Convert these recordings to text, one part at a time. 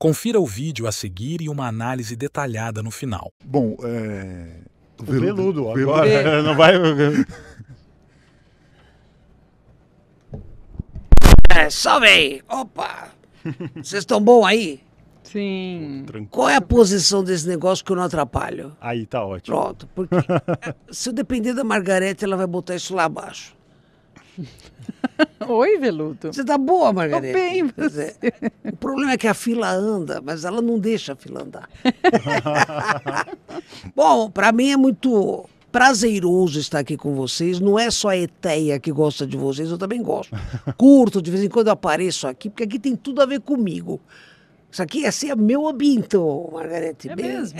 Confira o vídeo a seguir e uma análise detalhada no final. Bom, o veludo agora não vai... Salve aí! Opa! Vocês estão bom aí? Sim. Qual é a posição desse negócio que eu não atrapalho? Aí tá ótimo. Pronto, porque se eu depender da Margarete, ela vai botar isso lá abaixo. Oi, Veludo. Você tá boa, Margarete? Tô bem, Quer dizer, o problema é que a fila anda, mas ela não deixa a fila andar. Bom, para mim é muito prazeroso estar aqui com vocês. Não é só a Eteia que gosta de vocês, eu também gosto. Curto, de vez em quando eu apareço aqui, porque aqui tem tudo a ver comigo. Isso aqui é meu ambiente, Margarete. É mesmo?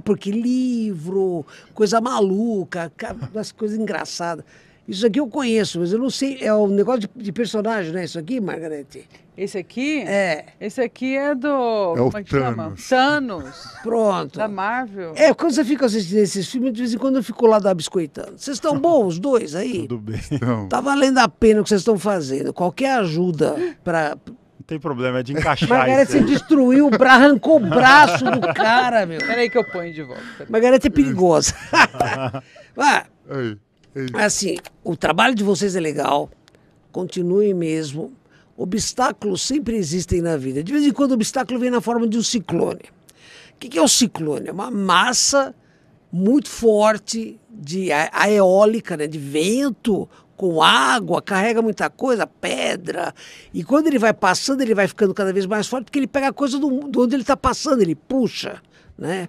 Porque livro, coisa maluca, umas coisas engraçadas. Isso aqui eu conheço, mas eu não sei, é um negócio de personagem, né? Isso aqui, Margarete? Esse aqui? É. Esse aqui é do... É o como é que chama? Thanos. Thanos. Pronto. Da Marvel. Quando você fica assistindo esses filmes, de vez em quando eu fico lá biscoitando. Vocês estão bons, os dois aí? Tudo bem. então, Tá valendo a pena o que vocês estão fazendo. Qualquer ajuda para... Não tem problema, é de encaixar Margarete, isso você aí. destruiu, arrancou o braço do cara, meu. Peraí que eu ponho de volta. Peraí. Margarete é perigosa. aí. Assim, o trabalho de vocês é legal. Continuem mesmo. Obstáculos sempre existem na vida. De vez em quando o obstáculo vem na forma de um ciclone. O que é o ciclone? É uma massa muito forte a eólica, né, de vento, com água, carrega muita coisa, pedra. E quando ele vai passando, ele vai ficando cada vez mais forte, porque ele pega a coisa de onde ele está passando, ele puxa, né?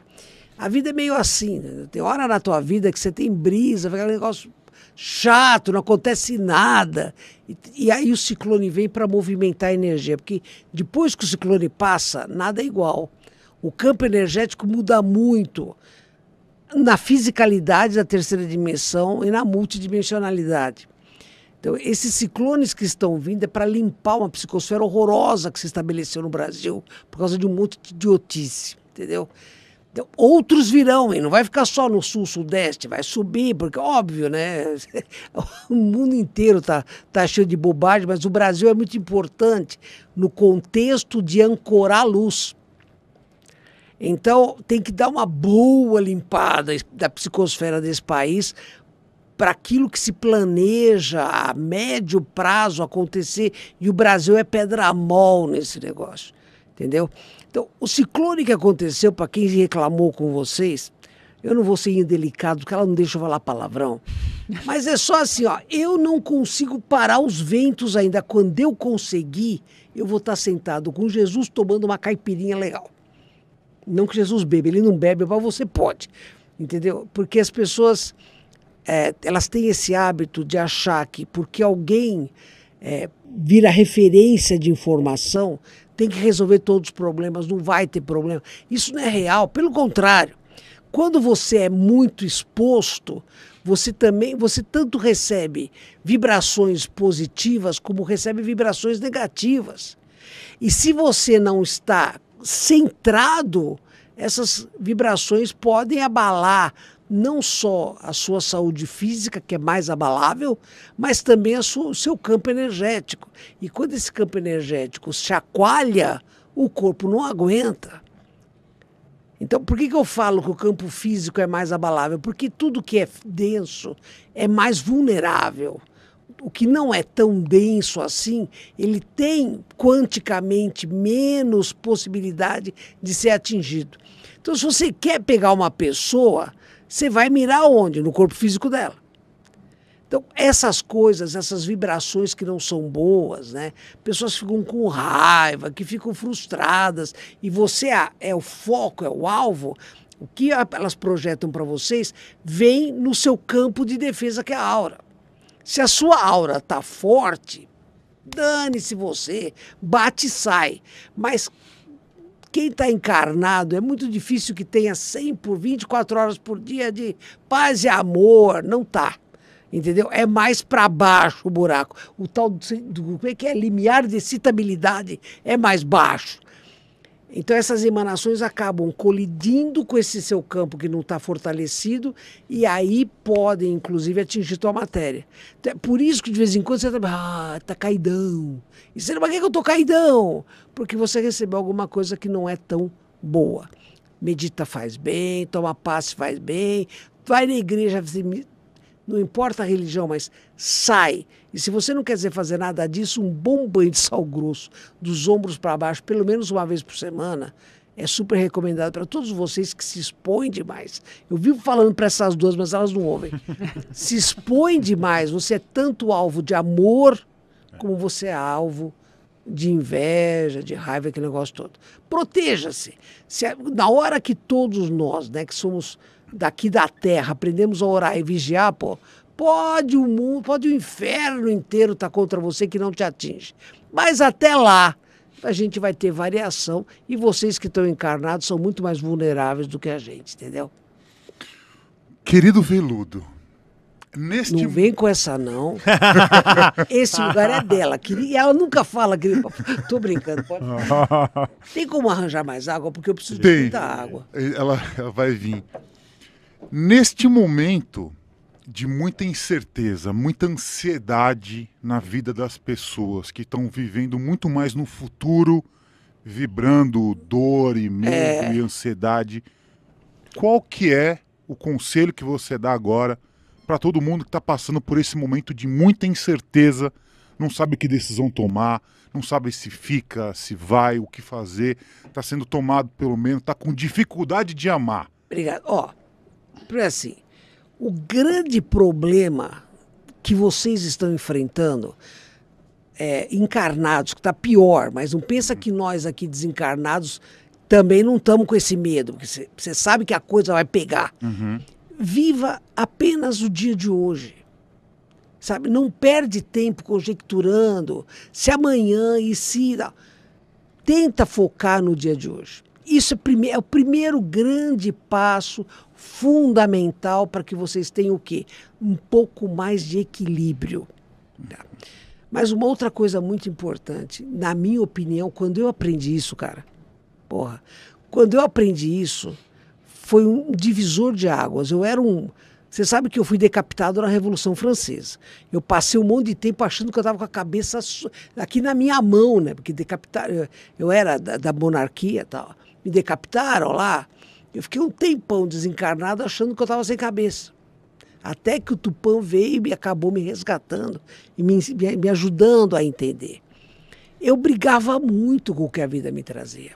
A vida é meio assim, né? Tem hora na tua vida que você tem brisa, fica aquele negócio chato, não acontece nada. E aí o ciclone vem para movimentar a energia, porque depois que o ciclone passa, nada é igual. O campo energético muda muito na fisicalidade da terceira dimensão e na multidimensionalidade. Então, esses ciclones que estão vindo é para limpar uma psicosfera horrorosa que se estabeleceu no Brasil por causa de um monte de idiotice, entendeu? Então, outros virão, e não vai ficar só no sul, sudeste, vai subir, porque óbvio, né? O mundo inteiro tá cheio de bobagem, mas o Brasil é muito importante no contexto de ancorar a luz. Então, tem que dar uma boa limpada da psicosfera desse país para aquilo que se planeja a médio prazo acontecer. E o Brasil é pedra-mol nesse negócio, entendeu? Então, o ciclone que aconteceu, para quem reclamou com vocês, eu não vou ser indelicado, porque ela não deixa eu falar palavrão, mas é só assim, ó, eu não consigo parar os ventos ainda. Quando eu conseguir, eu vou estar sentado com Jesus tomando uma caipirinha legal. Não que Jesus bebe, ele não bebe, mas você pode, entendeu? Porque as pessoas, elas têm esse hábito de achar que porque alguém vira referência de informação, tem que resolver todos os problemas, não vai ter problema. Isso não é real, pelo contrário. Quando você é muito exposto, você tanto recebe vibrações positivas como recebe vibrações negativas. E se você não está centrado, essas vibrações podem abalar não só a sua saúde física, que é mais abalável, mas também o seu campo energético. E quando esse campo energético chacoalha, o corpo não aguenta. Então, por que eu falo que o campo físico é mais abalável? Porque tudo que é denso é mais vulnerável. O que não é tão denso assim, ele tem quanticamente menos possibilidade de ser atingido. Então, se você quer pegar uma pessoa, você vai mirar onde? No corpo físico dela. Então, essas coisas, essas vibrações que não são boas, né? Pessoas ficam com raiva, que ficam frustradas, e você é o foco, é o alvo. O que elas projetam para vocês vem no seu campo de defesa, que é a aura. Se a sua aura está forte, dane-se você, bate e sai. Mas quem está encarnado, é muito difícil que tenha 100 por 24 horas por dia de paz e amor, não está. Entendeu? É mais para baixo o buraco. O tal como é que é? Limiar de excitabilidade é mais baixo. Então essas emanações acabam colidindo com esse seu campo que não está fortalecido e aí podem, inclusive, atingir tua matéria. Então, é por isso que de vez em quando você tá caidão. E você não vai que eu tô caidão? Porque você recebeu alguma coisa que não é tão boa. Medita faz bem, toma passe faz bem, vai na igreja, não importa a religião, mas sai. E se você não quiser fazer nada disso, um bom banho de sal grosso, dos ombros para baixo, pelo menos uma vez por semana, é super recomendado para todos vocês que se expõem demais. Eu vivo falando para essas duas, mas elas não ouvem. Se expõem demais, você é tanto alvo de amor, como você é alvo de inveja, de raiva, aquele negócio todo. Proteja-se. Na hora que todos nós, né, que somos daqui da Terra, aprendemos a orar e vigiar, pô, pode o mundo, pode o inferno inteiro estar contra você que não te atinge. Mas até lá, a gente vai ter variação e vocês que estão encarnados são muito mais vulneráveis do que a gente, entendeu? Querido Veludo, não vem com essa, não. Esse lugar é dela. E ela nunca fala, querido. Tô brincando, pode. Tem como arranjar mais água? Porque eu preciso de muita água. Ela vai vir. Neste momento de muita incerteza, muita ansiedade na vida das pessoas que estão vivendo muito mais no futuro, vibrando dor e medo e ansiedade, qual que é o conselho que você dá agora para todo mundo que está passando por esse momento de muita incerteza, não sabe que decisão tomar, não sabe se fica, se vai, o que fazer, está sendo tomado pelo menos, está com dificuldade de amar? Obrigado. Assim, o grande problema que vocês estão enfrentando, encarnados, que está pior, mas não pensa que nós aqui desencarnados também não estamos com esse medo, porque você sabe que a coisa vai pegar. Uhum. Viva apenas o dia de hoje, sabe? Não perde tempo conjecturando se amanhã e se... Não. Tenta focar no dia de hoje. Isso é o primeiro grande passo fundamental para que vocês tenham o quê? Um pouco mais de equilíbrio. Tá? Mas uma outra coisa muito importante, na minha opinião, quando eu aprendi isso, cara, quando eu aprendi isso, foi um divisor de águas. Você sabe que eu fui decapitado na Revolução Francesa. Eu passei um monte de tempo achando que eu estava com a cabeça aqui na minha mão, né? Porque decapitaram, eu era da monarquia e tal. Me decapitaram lá. Eu fiquei um tempão desencarnado achando que eu estava sem cabeça. Até que o Tupã veio e acabou me resgatando e me ajudando a entender. Eu brigava muito com o que a vida me trazia.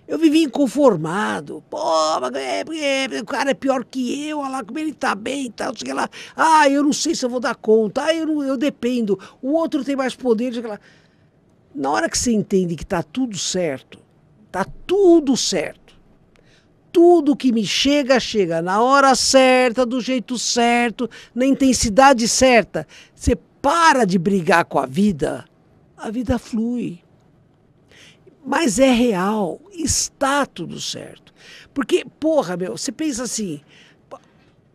Eu vivia inconformado. O cara é pior que eu, olha lá como ele tá bem e tal, sei lá. Eu não sei se eu vou dar conta. Eu dependo. O outro tem mais poder, sei lá. Na hora que você entende que tá tudo certo, tudo que me chega na hora certa, do jeito certo, na intensidade certa. Você para de brigar com a vida flui. Mas é real, está tudo certo. Porque, você pensa assim,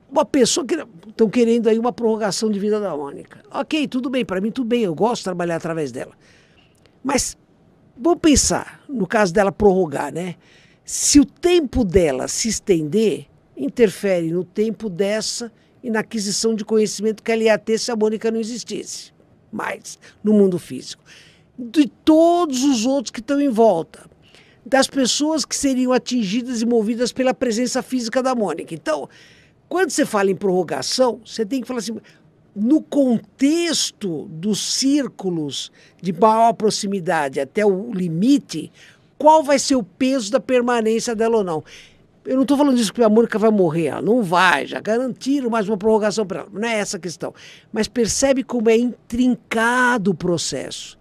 uma pessoa que estão querendo aí uma prorrogação de vida da Mônica. Ok, tudo bem, para mim tudo bem, eu gosto de trabalhar através dela. Mas vamos pensar, no caso dela prorrogar, né? Se o tempo dela se estender, interfere no tempo dessa e na aquisição de conhecimento que ela ia ter se a Mônica não existisse mais no mundo físico. De todos os outros que estão em volta, das pessoas que seriam atingidas e movidas pela presença física da Mônica. Então, quando você fala em prorrogação, você tem que falar assim, no contexto dos círculos de maior proximidade até o limite, qual vai ser o peso da permanência dela ou não? Eu não estou falando disso porque a Mônica vai morrer, ela não vai, já garantiram mais uma prorrogação para ela, não é essa a questão. Mas percebe como é intrincado o processo.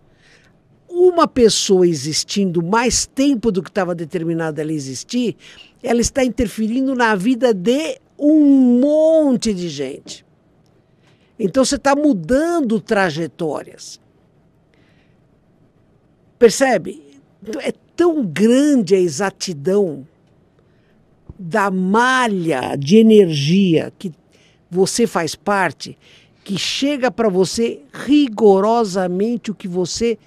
Uma pessoa existindo mais tempo do que estava determinado ela existir, ela está interferindo na vida de um monte de gente. Então você está mudando trajetórias. Percebe? É tão grande a exatidão da malha de energia que você faz parte, que chega para você rigorosamente o que você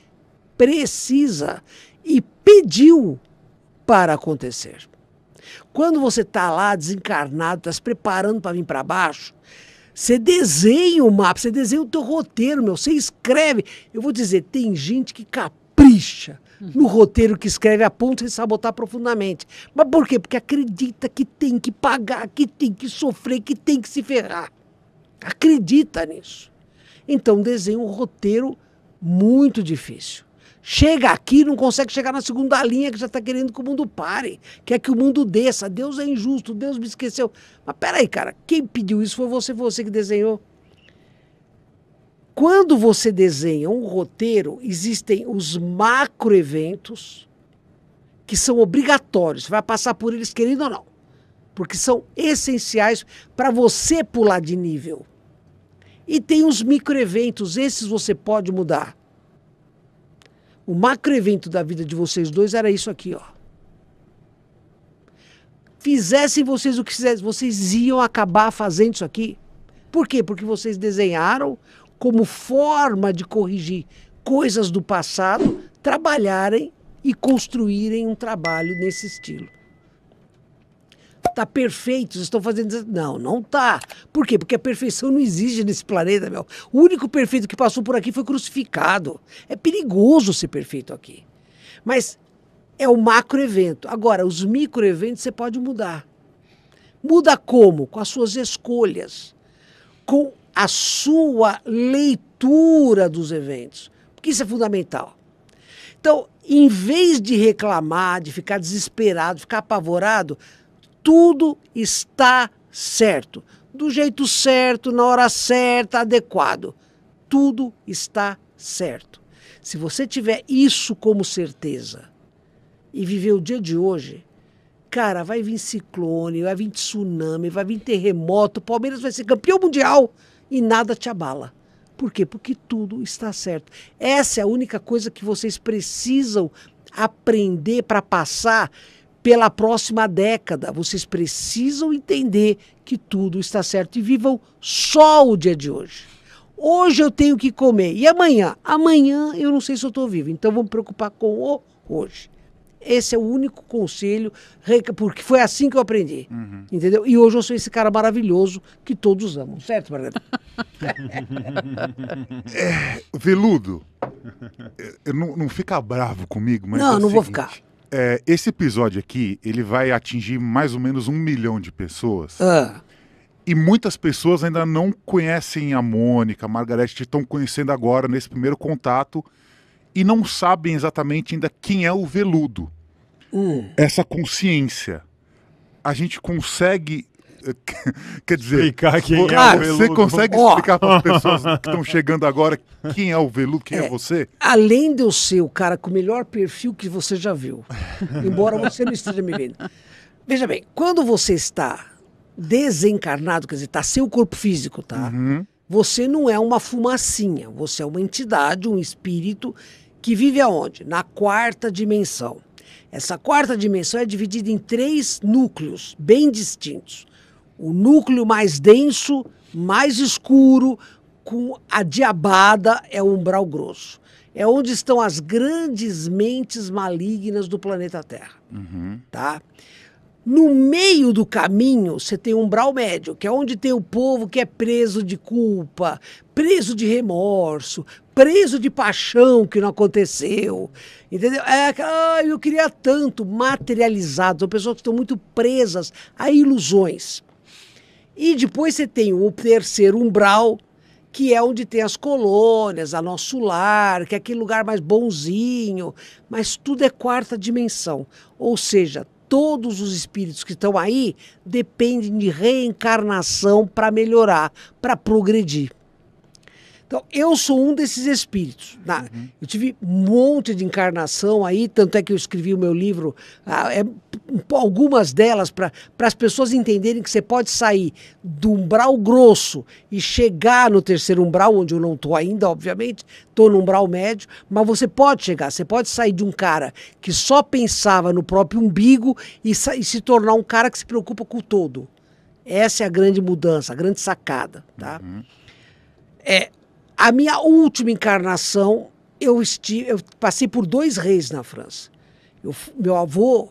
precisa e pediu para acontecer. Quando você está lá desencarnado, está se preparando para vir para baixo, você desenha o mapa, você desenha o teu roteiro, meu, você escreve. Eu vou dizer, tem gente que capricha no roteiro que escreve a ponto de sabotar profundamente. Mas por quê? Porque acredita que tem que pagar, que tem que sofrer, que tem que se ferrar. Acredita nisso. Então desenha um roteiro muito difícil. Chega aqui, não consegue chegar na segunda linha, que já está querendo que o mundo pare, quer que o mundo desça. Deus é injusto, Deus me esqueceu. Mas peraí, cara, quem pediu isso foi você que desenhou. Quando você desenha um roteiro, existem os macroeventos que são obrigatórios. Você vai passar por eles querendo ou não. Porque são essenciais para você pular de nível. E tem os microeventos, esses você pode mudar. O macroevento da vida de vocês dois era isso aqui, ó. Fizessem vocês o que fizessem, vocês iam acabar fazendo isso aqui. Por quê? Porque vocês desenharam como forma de corrigir coisas do passado, trabalharem e construírem um trabalho nesse estilo. Tá perfeito, vocês estão fazendo isso. Não, não tá. Por quê? Porque a perfeição não existe nesse planeta, meu. O único perfeito que passou por aqui foi crucificado. É perigoso ser perfeito aqui. Mas é o macroevento. Agora, os microeventos você pode mudar. Muda como? Com as suas escolhas. Com a sua leitura dos eventos. Porque isso é fundamental. Então, em vez de reclamar, de ficar desesperado, de ficar apavorado, tudo está certo. Do jeito certo, na hora certa, adequado. Tudo está certo. Se você tiver isso como certeza e viver o dia de hoje, cara, vai vir ciclone, vai vir tsunami, vai vir terremoto, o Palmeiras vai ser campeão mundial e nada te abala. Por quê? Porque tudo está certo. Essa é a única coisa que vocês precisam aprender para passar pela próxima década. Vocês precisam entender que tudo está certo e vivam só o dia de hoje. Hoje eu tenho que comer. E amanhã? Amanhã eu não sei se eu estou vivo. Então vou me preocupar com o hoje. Esse é o único conselho, porque foi assim que eu aprendi. Entendeu? E hoje eu sou esse cara maravilhoso que todos amam. Certo, Margarida? Veludo, não fica bravo comigo, mas não vou ficar. Esse episódio aqui, ele vai atingir mais ou menos 1 milhão de pessoas. E muitas pessoas ainda não conhecem a Mônica, a Margareth, estão conhecendo agora, nesse primeiro contato, e não sabem exatamente ainda quem é o Veludo. Essa consciência. A gente consegue... Quer dizer, explicar quem é o Veludo. Você consegue explicar para as pessoas que estão chegando agora quem é o Veludo, quem é você? Além de eu ser o cara com o melhor perfil que você já viu, embora você não esteja me vendo. Veja bem, quando você está desencarnado, quer dizer, está sem o corpo físico, tá? Você não é uma fumacinha, você é uma entidade, um espírito que vive aonde? Na 4ª dimensão. Essa 4ª dimensão é dividida em 3 núcleos bem distintos. O núcleo mais denso, mais escuro, com a diabada, é o umbral grosso. É onde estão as grandes mentes malignas do planeta Terra. Tá? No meio do caminho, você tem o umbral médio, que é onde tem o povo que é preso de culpa, preso de remorso, preso de paixão que não aconteceu. Entendeu? Eu queria tanto, materializado. São pessoas que estão muito presas a ilusões. E depois você tem o 3º umbral, que é onde tem as colônias, a nosso lar, que é aquele lugar mais bonzinho, mas tudo é 4ª dimensão. Ou seja, todos os espíritos que estão aí dependem de reencarnação para melhorar, para progredir. Então, eu sou um desses espíritos. Eu tive um monte de encarnação aí, tanto é que eu escrevi o meu livro, algumas delas, para as pessoas entenderem que você pode sair do umbral grosso e chegar no 3º umbral, onde eu não estou ainda, obviamente, estou no umbral médio, mas você pode chegar, você pode sair de um cara que só pensava no próprio umbigo e se tornar um cara que se preocupa com o todo. Essa é a grande mudança, a grande sacada. Tá? A minha última encarnação, eu passei por 2 reis na França. Meu avô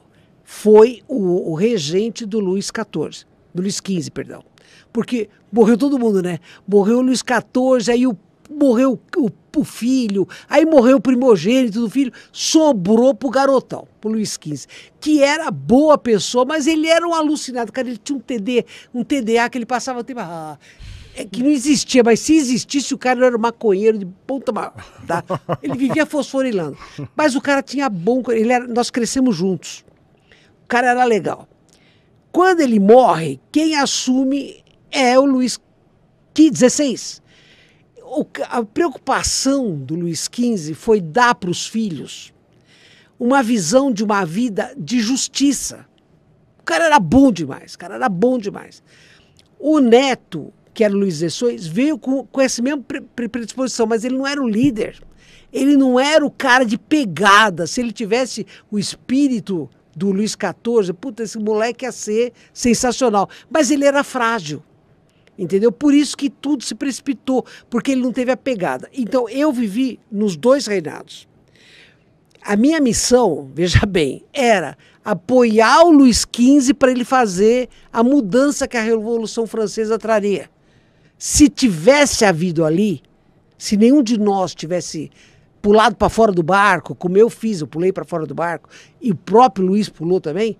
foi o regente do Luís XIV, do Luís XV, perdão. Porque morreu todo mundo, né? Morreu o Luís XIV, aí morreu o filho, aí morreu o primogênito do filho, sobrou pro garotão, pro Luís XV, que era boa pessoa, mas ele era um alucinado, cara, ele tinha um TDA que ele passava o tempo... que não existia, mas se existisse, o cara era um maconheiro de ponta maior, tá? Ele vivia fosforilando. Mas o cara tinha bom... nós crescemos juntos. O cara era legal. Quando ele morre, quem assume é o Luís XVI. A preocupação do Luís XV foi dar para os filhos uma visão de uma vida de justiça. O cara era bom demais, O neto, que era o Luís XVI, veio com essa mesma predisposição, mas ele não era o líder. Ele não era o cara de pegada. Se ele tivesse o espírito do Luís XIV, puta, esse moleque ia ser sensacional. Mas ele era frágil, entendeu? Por isso que tudo se precipitou, porque ele não teve a pegada. Então, eu vivi nos 2 reinados. A minha missão, veja bem, era apoiar o Luís XV para ele fazer a mudança que a Revolução Francesa traria. Se tivesse havido ali, se nenhum de nós tivesse pulado para fora do barco, como eu fiz, eu pulei para fora do barco, e o próprio Luís pulou também,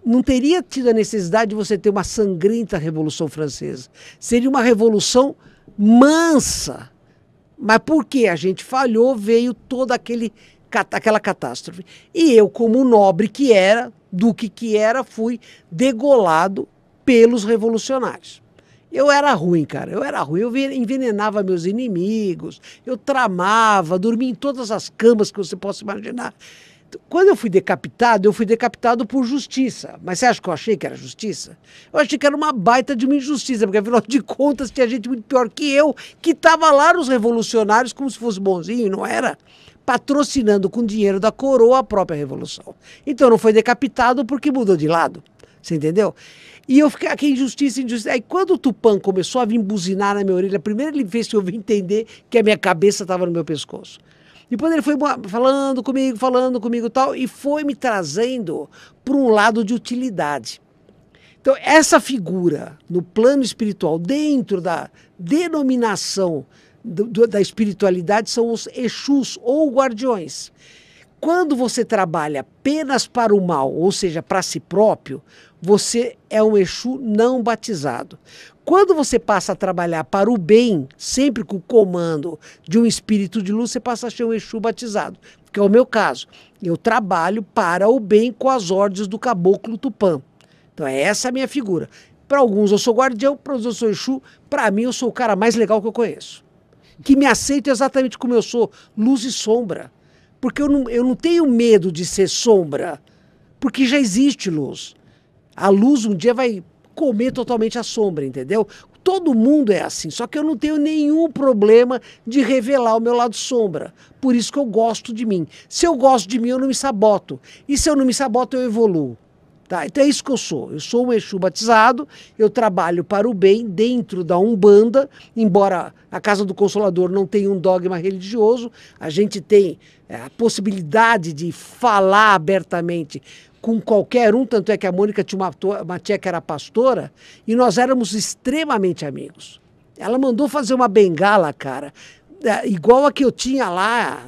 não teria tido a necessidade de você ter uma sangrenta Revolução Francesa. Seria uma revolução mansa. Mas por que a gente falhou, veio toda aquela catástrofe. E eu, como nobre que era, duque que era, fui degolado pelos revolucionários. Eu era ruim, cara, eu envenenava meus inimigos, eu tramava, dormia em todas as camas que você possa imaginar. Quando eu fui decapitado por justiça. Mas você acha que eu achei que era justiça? Eu achei que era uma baita de uma injustiça, porque afinal de contas tinha gente muito pior que eu, que estava lá nos revolucionários como se fosse bonzinho, não era? Patrocinando com dinheiro da coroa a própria revolução. Então não foi decapitado porque mudou de lado, você entendeu? E eu fiquei aqui, injustiça. Aí quando o Tupã começou a vir buzinar na minha orelha, primeiro ele fez que eu entender que a minha cabeça estava no meu pescoço. Depois ele foi falando comigo e tal, e foi me trazendo para um lado de utilidade. Então essa figura no plano espiritual, dentro da denominação da espiritualidade, são os Exus ou guardiões. Quando você trabalha apenas para o mal, ou seja, para si próprio, você é um Exu não batizado. Quando você passa a trabalhar para o bem, sempre com o comando de um espírito de luz, você passa a ser um Exu batizado, que é o meu caso. Eu trabalho para o bem com as ordens do caboclo Tupã. Então é essa a minha figura. Para alguns eu sou guardião, para outros eu sou Exu, para mim eu sou o cara mais legal que eu conheço. Que me aceita exatamente como eu sou, luz e sombra. Porque eu não tenho medo de ser sombra, porque já existe luz. A luz um dia vai comer totalmente a sombra, entendeu? Todo mundo é assim, só que eu não tenho nenhum problema de revelar o meu lado sombra. Por isso que eu gosto de mim. Se eu gosto de mim, eu não me saboto. E se eu não me saboto, eu evoluo. Tá? Então é isso que eu sou. Eu sou um Exu batizado, eu trabalho para o bem dentro da Umbanda, embora a Casa do Consolador não tenha um dogma religioso, a gente tem a possibilidade de falar abertamente com qualquer um, tanto é que a Mônica tinha uma tia que era pastora, e nós éramos extremamente amigos. Ela mandou fazer uma bengala, cara, igual a que eu tinha lá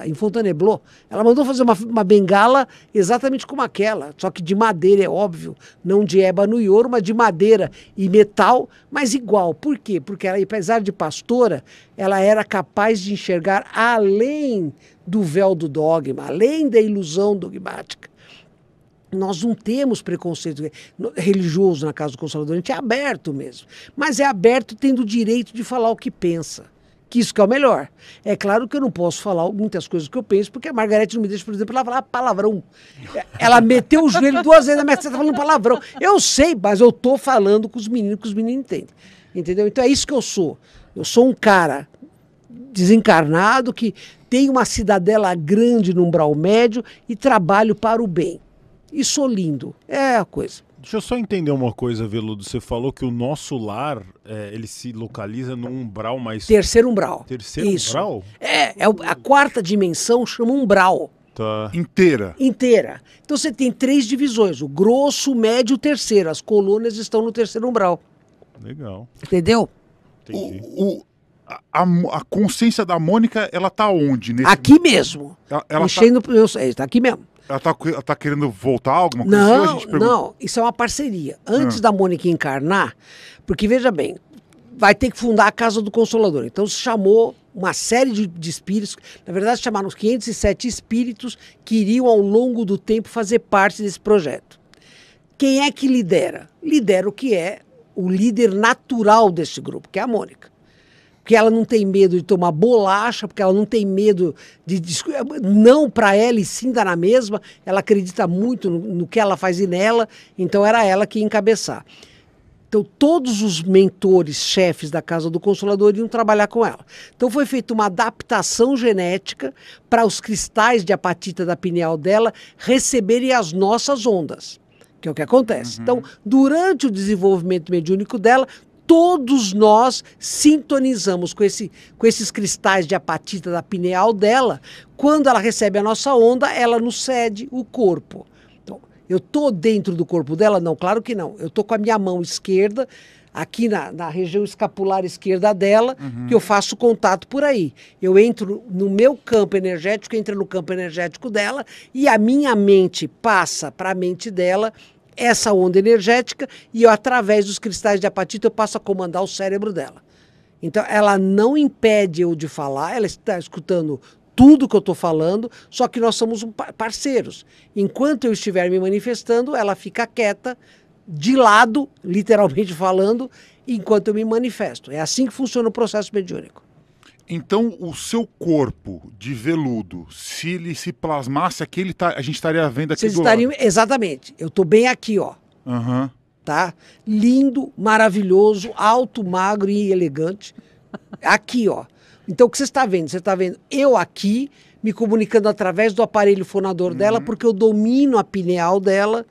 em Fontainebleau. Ela mandou fazer uma bengala exatamente como aquela, só que de madeira, é óbvio, não de ébano e ouro, mas de madeira e metal, mas igual. Por quê? Porque ela, apesar de pastora, ela era capaz de enxergar além do véu do dogma, além da ilusão dogmática. Nós não temos preconceito religioso na Casa do Consolador, a gente é aberto mesmo. Mas é aberto tendo o direito de falar o que pensa, que isso que é o melhor. É claro que eu não posso falar muitas coisas que eu penso, porque a Margarete não me deixa, por exemplo, ela falar palavrão. Ela meteu o joelho 2 vezes na minha testa falando palavrão. Eu sei, mas eu tô falando com os meninos, que os meninos entendem. Entendeu? Então é isso que eu sou. Eu sou um cara desencarnado que tem uma cidadela grande no umbral médio e trabalho para o bem. E sou lindo, é a coisa. Deixa eu só entender uma coisa, Veludo. Você falou que o nosso lar, ele se localiza num umbral mais... Terceiro umbral. Terceiro Isso. umbral? A 4ª dimensão chama umbral. Tá. inteira. inteira. Então você tem 3 divisões, o grosso, o médio e o terceiro. As colunas estão no terceiro umbral. Legal. Entendeu? Entendi. A consciência da Mônica, ela tá onde? Aqui mesmo. Ela Mexendo. Tá aqui mesmo. ela tá querendo voltar alguma coisa? assim, ou a Não, gente pergunta? não, isso é uma parceria. Antes da Mônica encarnar, porque veja bem, vai ter que fundar a Casa do Consolador. Então se chamou uma série de espíritos, na verdade chamaram os 507 espíritos que iriam ao longo do tempo fazer parte desse projeto. Quem é que lidera? Lidera o que é o líder natural desse grupo, que é a Mônica. Porque ela não tem medo de tomar bolacha, porque ela não tem medo de não para ela e sim dar na mesma, ela acredita muito no que ela faz e nela, então era ela que ia encabeçar. Então todos os mentores, chefes da Casa do Consolador iam trabalhar com ela. Então foi feita uma adaptação genética para os cristais de apatita da pineal dela receberem as nossas ondas, que é o que acontece. Então, durante o desenvolvimento mediúnico dela, todos nós sintonizamos com esses cristais de apatita da pineal dela. Quando ela recebe a nossa onda, ela nos cede o corpo. Então, eu estou dentro do corpo dela? Não, claro que não. Eu estou com a minha mão esquerda, aqui na região escapular esquerda dela, que eu faço contato por aí. Eu entro no meu campo energético, entra no campo energético dela, e a minha mente passa para a mente dela essa onda energética, e eu, através dos cristais de apatita, eu passo a comandar o cérebro dela. Então, ela não impede eu de falar, ela está escutando tudo que eu estou falando, só que nós somos parceiros. Enquanto eu estiver me manifestando, ela fica quieta, de lado, literalmente falando, enquanto eu me manifesto. É assim que funciona o processo mediúnico. Então, o seu corpo de veludo, se ele se plasmasse aqui, a gente estaria vendo aqui Vocês do estariam... lado. Exatamente. Eu estou bem aqui, ó. Aham. Tá? Lindo, maravilhoso, alto, magro e elegante. Aqui, ó. Então, o que você está vendo? Você está vendo eu aqui, me comunicando através do aparelho fonador dela, porque eu domino a pineal dela,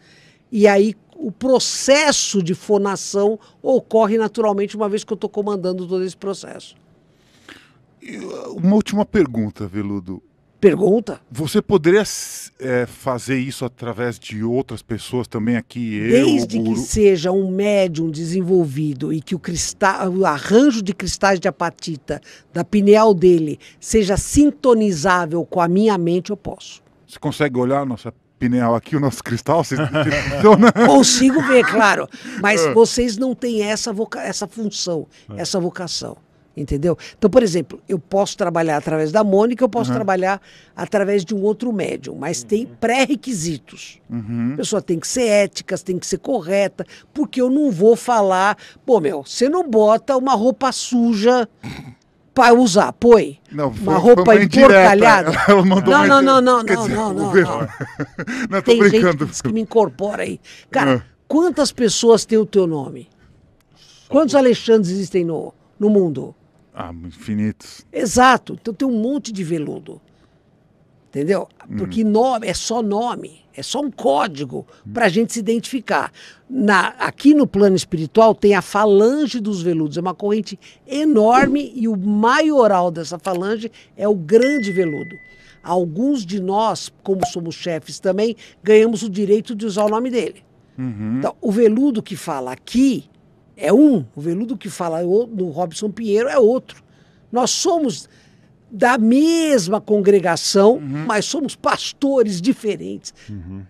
e aí o processo de fonação ocorre naturalmente, uma vez que eu estou comandando todo esse processo. Uma última pergunta, Veludo. Pergunta? Você poderia fazer isso através de outras pessoas também aqui? Desde que seja um médium desenvolvido e que o arranjo de cristais de apatita da pineal dele seja sintonizável com a minha mente, eu posso. Você consegue olhar a nossa pineal aqui, o nosso cristal? Consigo ver, claro. Mas vocês não têm essa função, essa vocação. Entendeu? Então, por exemplo, eu posso trabalhar através da Mônica, eu posso trabalhar através de um outro médium, mas tem pré-requisitos. A pessoa tem que ser ética, tem que ser correta, porque eu não vou falar, pô, você não bota uma roupa suja para usar, põe. Não, uma roupa emporcalhada. Ela mandou não. Não, tô Tem brincando. gente que me incorpora aí. Cara, quantas pessoas têm o teu nome? Quantos Alexandres existem no mundo? Ah, infinitos. Exato. Então tem um monte de veludo. Entendeu? Porque nome é só nome, é só um código para a gente se identificar. Aqui no plano espiritual tem a falange dos veludos, é uma corrente enorme e o maioral dessa falange é o grande veludo. Alguns de nós, como somos chefes também, ganhamos o direito de usar o nome dele. Então, o veludo que fala aqui é um, o veludo que fala no Robson Pinheiro é outro. Nós somos da mesma congregação, mas somos pastores diferentes,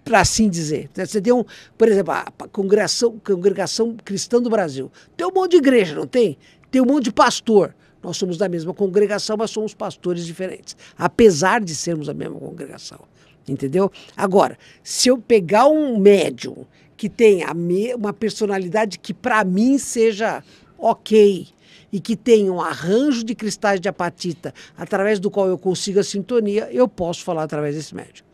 para assim dizer. Você tem por exemplo, a congregação Cristã do Brasil. Tem um monte de igreja, não tem? Tem um monte de pastor. Nós somos da mesma congregação, mas somos pastores diferentes, apesar de sermos a mesma congregação. Entendeu? Agora, se eu pegar um médium que tem uma personalidade que para mim seja ok, e que tem um arranjo de cristais de apatita através do qual eu consigo a sintonia, eu posso falar através desse médium.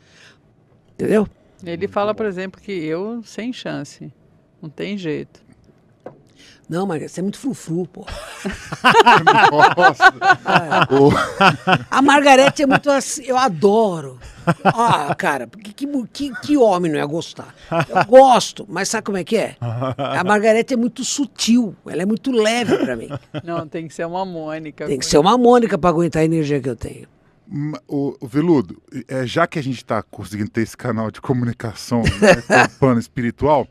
Entendeu? Ele fala, por exemplo, que eu sem chance. Não tem jeito. Não, mas você é muito frufru, pô. Nossa. A Margarete é muito assim, eu adoro. Ah, cara, que homem não ia gostar? Eu gosto, mas sabe como é que é? A Margarete é muito sutil, ela é muito leve pra mim. Não, tem que ser uma Mônica. Tem que ser uma Mônica pra aguentar a energia que eu tenho. O Veludo, já que a gente está conseguindo ter esse canal de comunicação, né, com o plano espiritual,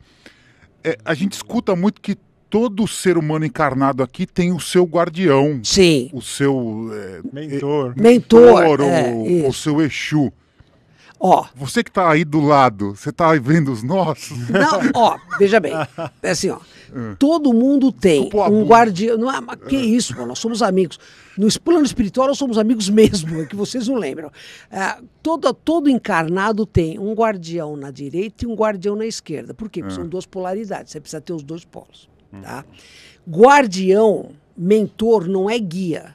a gente escuta muito que todo ser humano encarnado aqui tem o seu guardião. Sim. O seu Mentor. ou o seu Exu. Ó. Você que está aí do lado, você está vendo os nossos? Não, ó, veja bem. É assim, ó. Todo mundo tem um guardião. Não é, que isso, pô, nós somos amigos. No plano espiritual, nós somos amigos mesmo, é que vocês não lembram. Todo encarnado tem um guardião na direita e um guardião na esquerda. Por quê? Porque são duas polaridades. Você precisa ter os dois polos. Tá? Guardião, mentor, não é guia.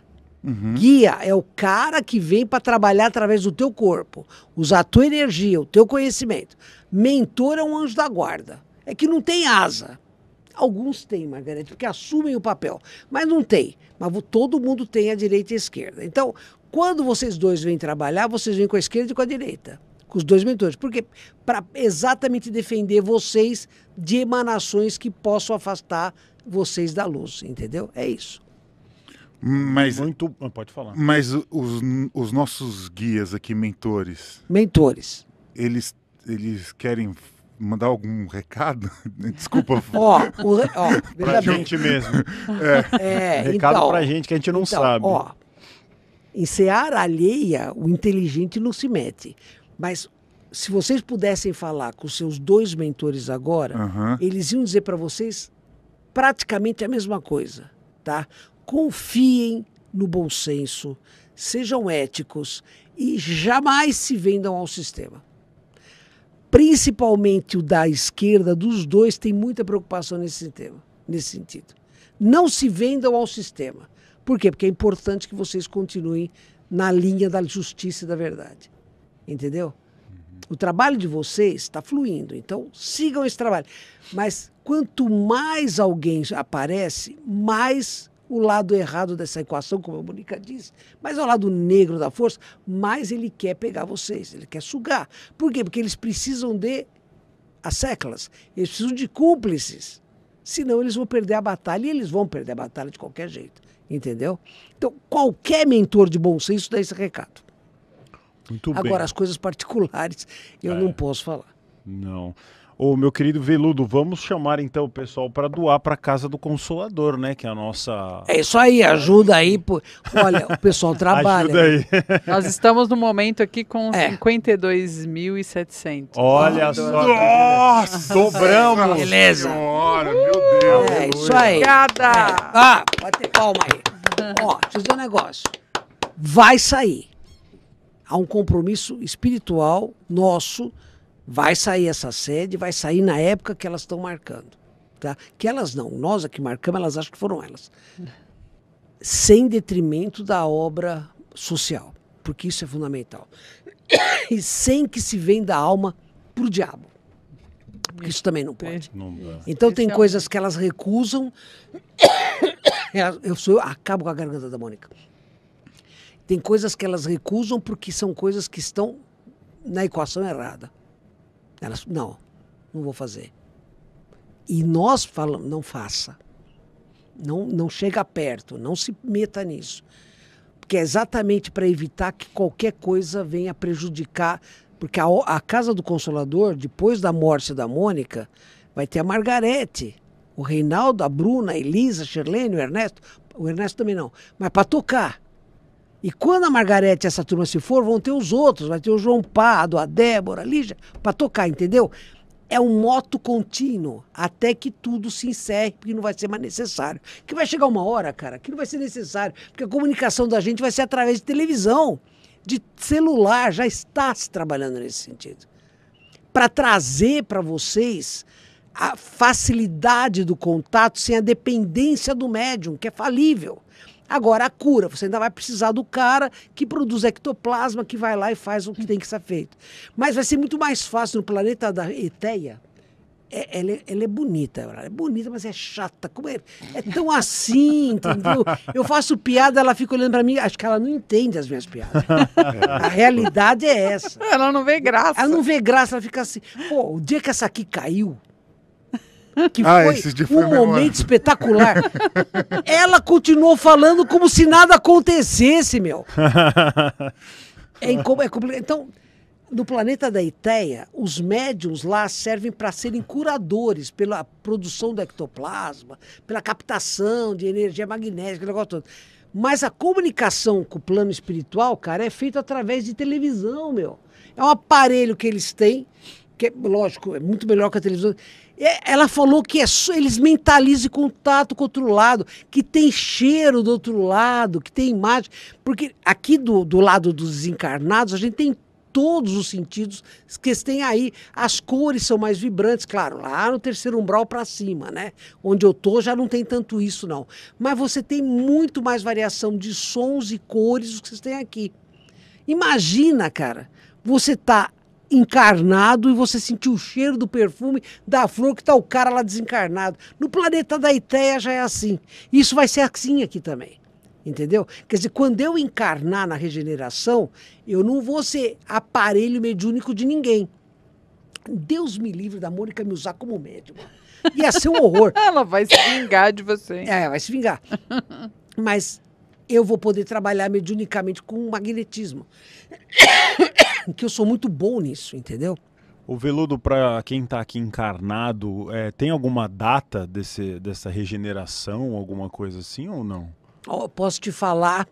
Guia é o cara que vem para trabalhar através do teu corpo, usar a tua energia, o teu conhecimento. Mentor é um anjo da guarda. É que não tem asa. Alguns têm, Margarete, porque assumem o papel, mas não tem. Mas todo mundo tem a direita e a esquerda. Então, quando vocês dois vêm trabalhar, vocês vêm com a esquerda e com a direita. Com os dois mentores. Por quê? Para exatamente defender vocês de emanações que possam afastar vocês da luz, entendeu? É isso. Mas, pode falar. Mas os nossos guias aqui, mentores, eles querem mandar algum recado? Desculpa. Pra gente mesmo. Recado então, pra gente que a gente não sabe. Ó, em seara alheia, o inteligente não se mete. Mas se vocês pudessem falar com seus dois mentores agora, eles iam dizer para vocês praticamente a mesma coisa, tá? Confiem no bom senso, sejam éticos e jamais se vendam ao sistema. Principalmente o da esquerda, dos dois, tem muita preocupação nesse sentido. Não se vendam ao sistema. Por quê? Porque é importante que vocês continuem na linha da justiça e da verdade. Entendeu? O trabalho de vocês está fluindo, então sigam esse trabalho. Mas quanto mais alguém aparece, mais o lado errado dessa equação, como a Mônica disse, mais ao lado negro da força, mais ele quer pegar vocês, ele quer sugar. Por quê? Porque eles precisam de as séculas, eles precisam de cúmplices. Senão eles vão perder a batalha, e eles vão perder a batalha de qualquer jeito. Entendeu? Então, qualquer mentor de bom senso dá esse recado. Muito bem. Agora, as coisas particulares, eu não posso falar. Não. Ô, meu querido Veludo, vamos chamar então o pessoal para doar para a Casa do Consolador, né? Que é a nossa... É isso aí, ajuda aí. Olha, o pessoal trabalha. Ajuda aí. Nós estamos no momento aqui com 52.700. Olha só. Nossa! Dobramos. Beleza. Senhora, meu Deus. É isso aí. Obrigada. Bate palma aí. Ó, deixa eu dizer um negócio. Vai sair. Há um compromisso espiritual nosso. Vai sair essa sede, vai sair na época que elas estão marcando. Tá? Que elas não, nós aqui marcamos, elas acham que foram elas. Sem detrimento da obra social, porque isso é fundamental. E sem que se venda a alma pro diabo. Porque isso também não pode. Então tem coisas que elas recusam. Eu acabo com a garganta da Mônica. Tem coisas que elas recusam porque são coisas que estão na equação errada. Elas, não vou fazer. E nós falamos, não faça. Não chega perto, não se meta nisso. Porque é exatamente para evitar que qualquer coisa venha prejudicar. Porque a Casa do Consolador, depois da morte da Mônica, vai ter a Margarete, o Reinaldo, a Bruna, a Elisa, a Shirlene, o Ernesto. O Ernesto também não. Mas para tocar. E quando a Margarete e essa turma se for, vão ter os outros. Vai ter o João Pardo, a Débora, a Lígia, para tocar, entendeu? É um moto contínuo até que tudo se encerre, porque não vai ser mais necessário. Que vai chegar uma hora, cara, que não vai ser necessário, porque a comunicação da gente vai ser através de televisão, de celular, já está se trabalhando nesse sentido. Para trazer para vocês a facilidade do contato sem a dependência do médium, que é falível. Agora, a cura, você ainda vai precisar do cara que produz ectoplasma, que vai lá e faz o que tem que ser feito. Mas vai ser muito mais fácil no planeta da Eteia. Ela é bonita, mas é chata. Como é tão assim, entendeu? Eu faço piada, ela fica olhando para mim, acho que ela não entende as minhas piadas. A realidade é essa. Ela não vê graça. Ela não vê graça, ela fica assim. Pô, o dia que essa aqui caiu, que foi um momento espetacular. Ela continuou falando como se nada acontecesse, meu. É complicado. Então, no planeta da Eteia, os médiums lá servem para serem curadores pela produção do ectoplasma, pela captação de energia magnética, aquele negócio todo. Mas a comunicação com o plano espiritual, cara, é feita através de televisão, meu. É um aparelho que eles têm, que é, lógico, é muito melhor que a televisão. Ela falou que eles mentalizam contato com o outro lado, que tem cheiro do outro lado, que tem imagem. Porque aqui do lado dos desencarnados, a gente tem todos os sentidos que têm aí. As cores são mais vibrantes, claro, lá no terceiro umbral para cima, né? Onde eu tô já não tem tanto isso, não. Mas você tem muito mais variação de sons e cores do que vocês têm aqui. Imagina, cara, você tá encarnado e você sentiu o cheiro do perfume da flor que tá o cara lá desencarnado. No planeta da Eteia já é assim. Isso vai ser assim aqui também. Entendeu? Quer dizer, quando eu encarnar na regeneração, eu não vou ser aparelho mediúnico de ninguém. Deus me livre da Mônica me usar como médium. Ia ser um horror. Ela vai se vingar de você. É, vai se vingar. Mas eu vou poder trabalhar mediunicamente com magnetismo. Que eu sou muito bom nisso, entendeu? O Veludo, para quem está aqui encarnado, tem alguma data dessa regeneração, alguma coisa assim ou não? Eu posso te falar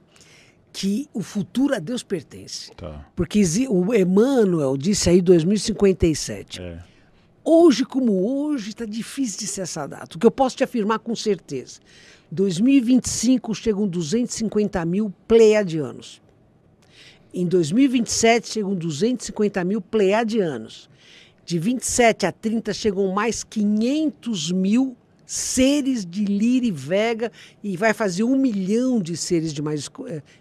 que o futuro a Deus pertence. Tá. Porque o Emmanuel disse aí 2057. Hoje como hoje está difícil de ser essa data. O que eu posso te afirmar com certeza. 2025 chegam 250 mil pleiadianos. Em 2027 chegam 250 mil pleiadianos. De 27 a 30 chegam mais 500 mil seres de Lira e Vega e vai fazer 1 milhão de seres de mais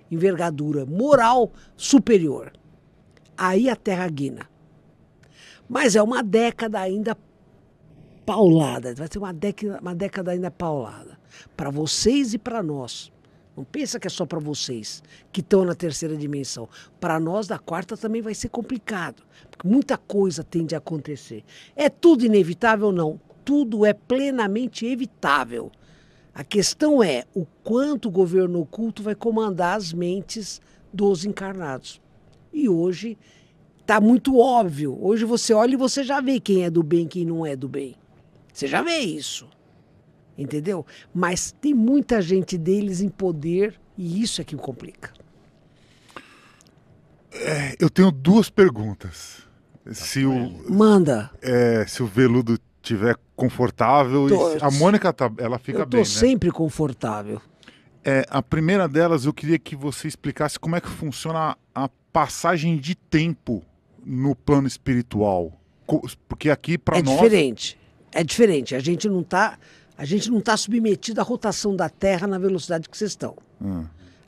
envergadura moral superior. Aí a Terra guina. Mas é uma década ainda paulada, vai ser uma década ainda paulada. Para vocês e para nós. Não pensa que é só para vocês que estão na terceira dimensão. Para nós da quarta também vai ser complicado. Porque muita coisa tende a acontecer. É tudo inevitável? Não. Tudo é plenamente evitável. A questão é o quanto o governo oculto vai comandar as mentes dos encarnados. E hoje está muito óbvio. Hoje você olha e você já vê quem é do bem e quem não é do bem. Você já vê isso. Entendeu? Mas tem muita gente deles em poder e isso é que complica. Eu tenho 2 perguntas. Manda. Se o Veludo estiver confortável. A Mônica, ela fica bem, né? Eu estou sempre confortável. A primeira delas, eu queria que você explicasse como é que funciona a passagem de tempo no plano espiritual. Porque aqui, para nós... É diferente. A gente não está submetido à rotação da Terra na velocidade que vocês estão.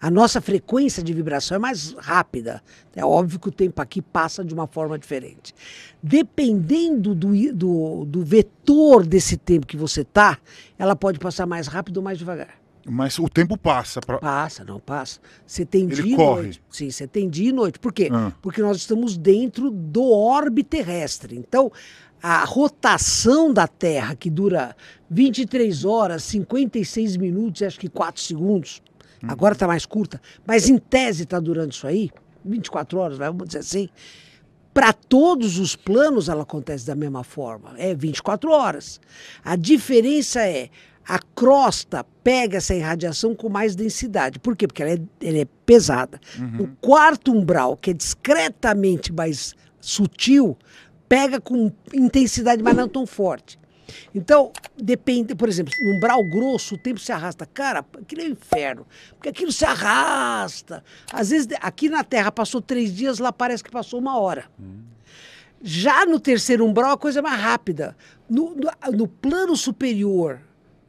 A nossa frequência de vibração é mais rápida. É óbvio que o tempo aqui passa de uma forma diferente. Dependendo do vetor desse tempo que você está, ela pode passar mais rápido ou mais devagar. Mas o tempo passa. Passa. Você tem Ele dia corre. e noite. Sim, você tem dia e noite. Por quê? Porque nós estamos dentro do orbe terrestre. Então, a rotação da Terra, que dura 23 horas, 56 minutos e acho que 4 segundos, agora está mais curta, mas em tese está durando isso aí, 24 horas, vamos dizer assim. Para todos os planos ela acontece da mesma forma, é 24 horas. A diferença é, a crosta pega essa irradiação com mais densidade. Por quê? Porque ela é pesada. O quarto umbral, que é discretamente mais sutil, pega com intensidade, mas não tão forte. Então, depende, por exemplo, no umbral grosso o tempo se arrasta. Cara, aquilo é um inferno, porque aquilo se arrasta. Às vezes, aqui na Terra passou 3 dias, lá parece que passou 1 hora. Já no terceiro umbral a coisa é mais rápida. No plano superior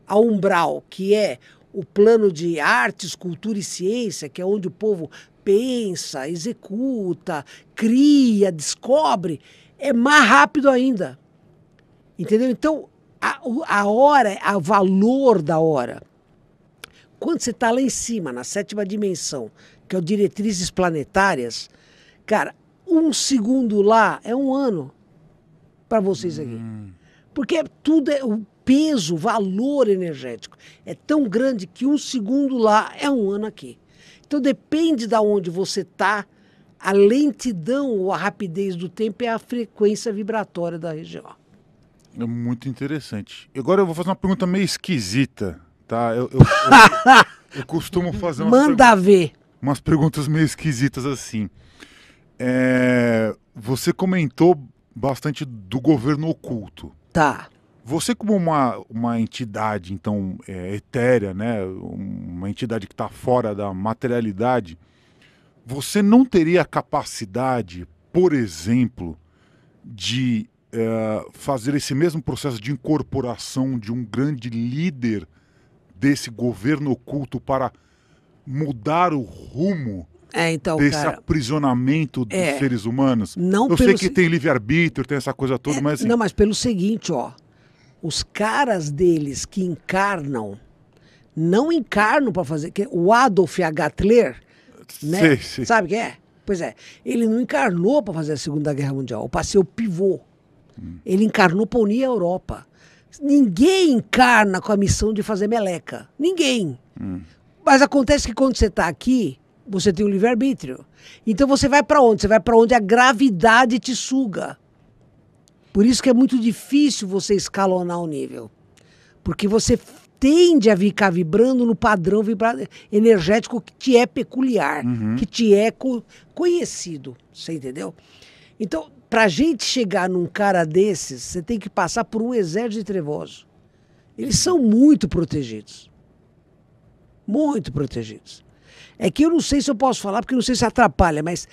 ao umbral, que é o plano de artes, cultura e ciência, que é onde o povo pensa, executa, cria, descobre, é mais rápido ainda. Entendeu? Então, a hora, o valor da hora. Quando você está lá em cima, na 7ª dimensão, que é o diretrizes planetárias, cara, 1 segundo lá é 1 ano para vocês aqui. Porque tudo é o peso, o valor energético é tão grande que 1 segundo lá é 1 ano aqui. Então depende de onde você está, A lentidão ou a rapidez do tempo é a frequência vibratória da região. É muito interessante. Agora eu vou fazer uma pergunta meio esquisita, tá? Eu costumo fazer Manda ver. umas perguntas meio esquisitas assim. Você comentou bastante do governo oculto. Tá. Você como uma entidade, então, etérea, né? Uma entidade que está fora da materialidade, você não teria a capacidade, por exemplo, de fazer esse mesmo processo de incorporação de um grande líder desse governo oculto para mudar o rumo Então, desse cara, aprisionamento dos seres humanos? não Eu pelo sei que tem livre-arbítrio, tem essa coisa toda, mas... Não, mas pelo seguinte, ó. Os caras deles que encarnam, não encarnam para fazer... O Adolf H. Hitler, né? Sei. Sabe quem é? Pois é. Ele não encarnou para fazer a Segunda Guerra Mundial, para ser o pivô. Ele encarnou para unir a Europa. Ninguém encarna com a missão de fazer meleca. Ninguém. Mas acontece que quando você está aqui, você tem o livre-arbítrio. Então você vai para onde? Você vai para onde a gravidade te suga. Por isso que é muito difícil você escalonar o nível. Porque você tende a ficar vibrando no padrão energético que te é peculiar, que te é conhecido. Você entendeu? Então, para a gente chegar num cara desses, você tem que passar por um exército de trevoso. Eles são muito protegidos. Muito protegidos. É que eu não sei se eu posso falar, porque eu não sei se atrapalha, mas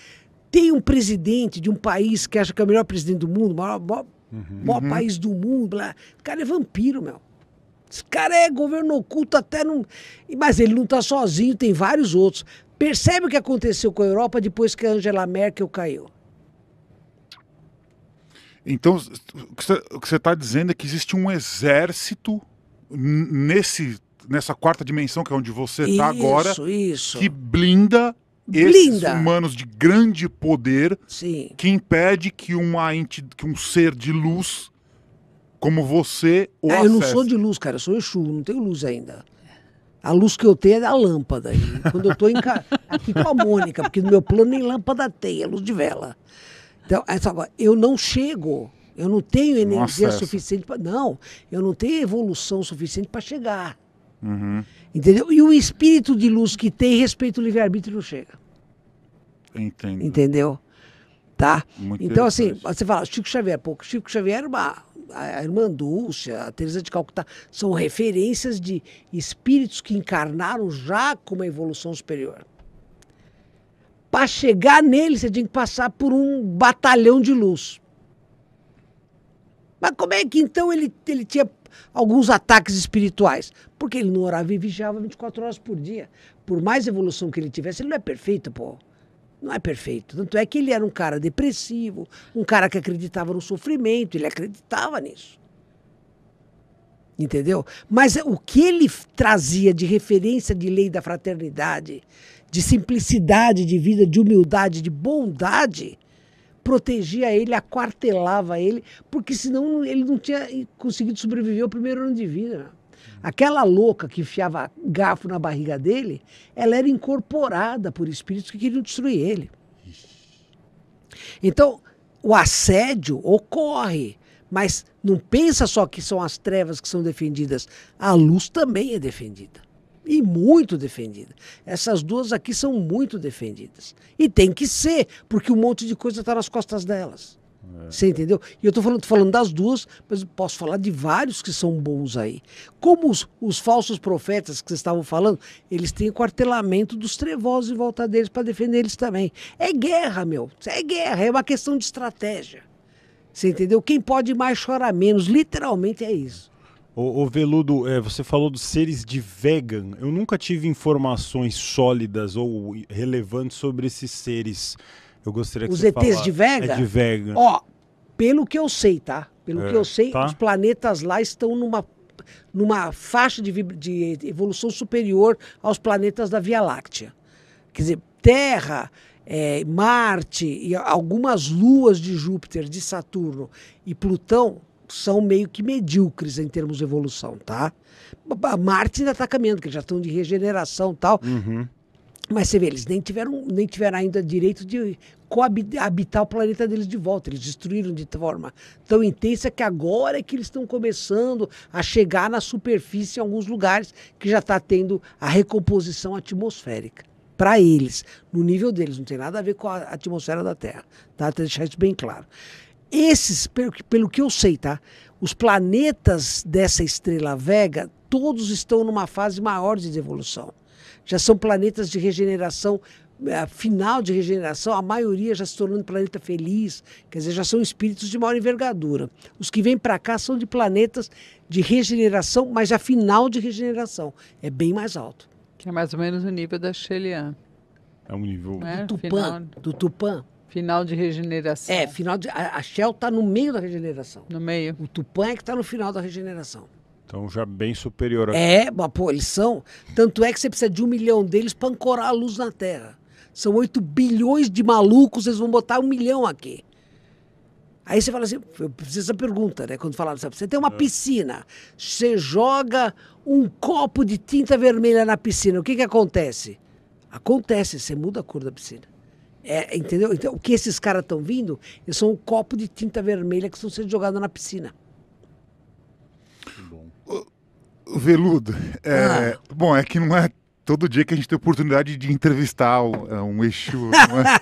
tem um presidente de um país que acha que é o melhor presidente do mundo, o maior país do mundo, blá. O cara é vampiro, meu. Esse cara é governo oculto até não... Mas ele não está sozinho, tem vários outros. Percebe o que aconteceu com a Europa depois que a Angela Merkel caiu? Então, o que você está dizendo é que existe um exército nessa quarta dimensão, que é onde você está agora, que blinda esses humanos de grande poder, Sim, que impede que um ser de luz como você o acesse. Eu não sou de luz, cara, eu sou Exu, não tenho luz ainda. A luz que eu tenho é da lâmpada. E quando eu estou aqui com a Mônica, porque no meu plano nem lâmpada tem, é luz de vela. Então, agora, eu não chego, eu não tenho energia suficiente para... Não, eu não tenho evolução suficiente para chegar. Entendeu? E o espírito de luz que tem respeito ao livre-arbítrio não chega. Entendo. Entendeu? Tá? Muito então, assim, você fala, Chico Xavier, Chico Xavier era a irmã Dulce, a Teresa de Calcutá, são referências de espíritos que encarnaram já com uma evolução superior. Para chegar nele, você tinha que passar por um batalhão de luz. Mas como é que então ele tinha alguns ataques espirituais? Porque ele não orava e vigiava 24 horas por dia. Por mais evolução que ele tivesse, ele não é perfeito, pô. Não é perfeito. Tanto é que ele era um cara depressivo, um cara que acreditava no sofrimento, ele acreditava nisso. Entendeu? Mas o que ele trazia de referência de lei da fraternidade, de simplicidade de vida, de humildade, de bondade, protegia ele, aquartelava ele, porque senão ele não tinha conseguido sobreviver ao primeiro ano de vida. Né? Aquela louca que enfiava garfo na barriga dele, ela era incorporada por espíritos que queriam destruir ele. Então, o assédio ocorre, mas não pensa só que são as trevas que são defendidas, a luz também é defendida. E muito defendida. Essas duas aqui são muito defendidas. E tem que ser, porque um monte de coisa está nas costas delas. Você entendeu? E eu tô falando das duas, mas eu posso falar de vários que são bons aí. Como os falsos profetas que vocês estavam falando, eles têm o quartelamento dos trevosos em volta deles para defender eles também. É guerra, meu. É guerra, é uma questão de estratégia. Você entendeu? Quem pode mais chora menos. Literalmente é isso. Ô Veludo, você falou dos seres de Vegan. Eu nunca tive informações sólidas ou relevantes sobre esses seres. Eu gostaria que os você ETs falasse. de Vega? É de Vega. Ó, pelo que eu sei, tá? Pelo que eu sei, tá? os planetas lá estão numa faixa de evolução superior aos planetas da Via Láctea. Quer dizer, Terra, Marte e algumas luas de Júpiter, de Saturno e Plutão são meio que medíocres em termos de evolução, tá? Marte ainda está caminhando, que já estão de regeneração e tal. Mas você vê, eles nem tiveram ainda direito de coabitar o planeta deles de volta. Eles destruíram de forma tão intensa que agora é que eles estão começando a chegar na superfície em alguns lugares que já está tendo a recomposição atmosférica. Para eles, no nível deles, não tem nada a ver com a atmosfera da Terra. Tá? Para deixar isso bem claro. Esses, pelo que eu sei, tá? Os planetas dessa estrela Vega, todos estão numa fase maior de evolução. Já são planetas de regeneração, final de regeneração, a maioria já se tornando planeta feliz, quer dizer, já são espíritos de maior envergadura. Os que vêm para cá são de planetas de regeneração, mas já final de regeneração. É bem mais alto. Que é mais ou menos o nível da Shelian. É um nível... Do Tupã. Final de regeneração. A Shell está no meio da regeneração. No meio. O Tupã é que está no final da regeneração. Então já bem superior a... Mas pô, eles são... Tanto é que você precisa de 1 milhão deles para ancorar a luz na Terra. São 8 bilhões de malucos, eles vão botar 1 milhão aqui. Aí você fala assim, eu preciso dessa pergunta, né? Quando falaram, você tem uma piscina, você joga um copo de tinta vermelha na piscina, o que acontece? Acontece, você muda a cor da piscina. Entendeu? Então, o que esses caras estão vindo, eles são um copo de tinta vermelha que estão sendo jogados na piscina. Veludo, bom, é que não é todo dia que a gente tem a oportunidade de entrevistar um Exu, não é?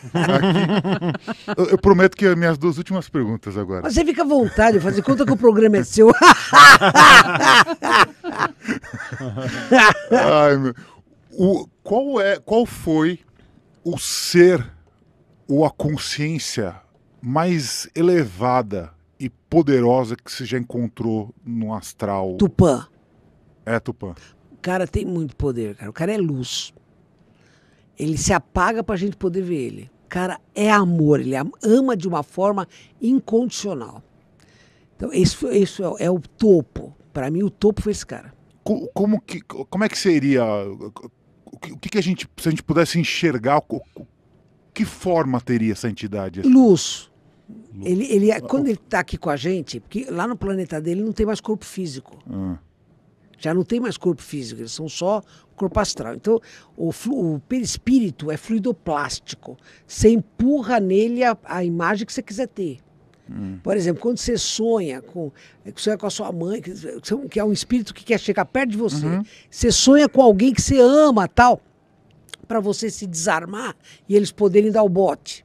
Aqui, eu prometo que as minhas 2 últimas perguntas agora. Mas você fica à vontade, fazer conta que o programa é seu. Ai, meu. Qual foi o ser ou a consciência mais elevada e poderosa que você já encontrou no astral? Tupã. Tupã. O cara tem muito poder, cara. O cara é luz. Ele se apaga pra gente poder ver ele. O cara é amor, ele ama de uma forma incondicional. Então, isso é o topo. Para mim, o topo foi esse cara. Como é que seria... O que a gente... Se a gente pudesse enxergar... Que forma teria essa entidade? Luz. Quando ele está aqui com a gente, porque lá no planeta dele não tem mais corpo físico. Já não tem mais corpo físico, eles são só corpo astral. Então, o perispírito é fluidoplástico. Você empurra nele a imagem que você quiser ter. Por exemplo, quando você sonha com a sua mãe, que é um espírito que quer chegar perto de você, você sonha com alguém que você ama, tal, para você se desarmar e eles poderem dar o bote.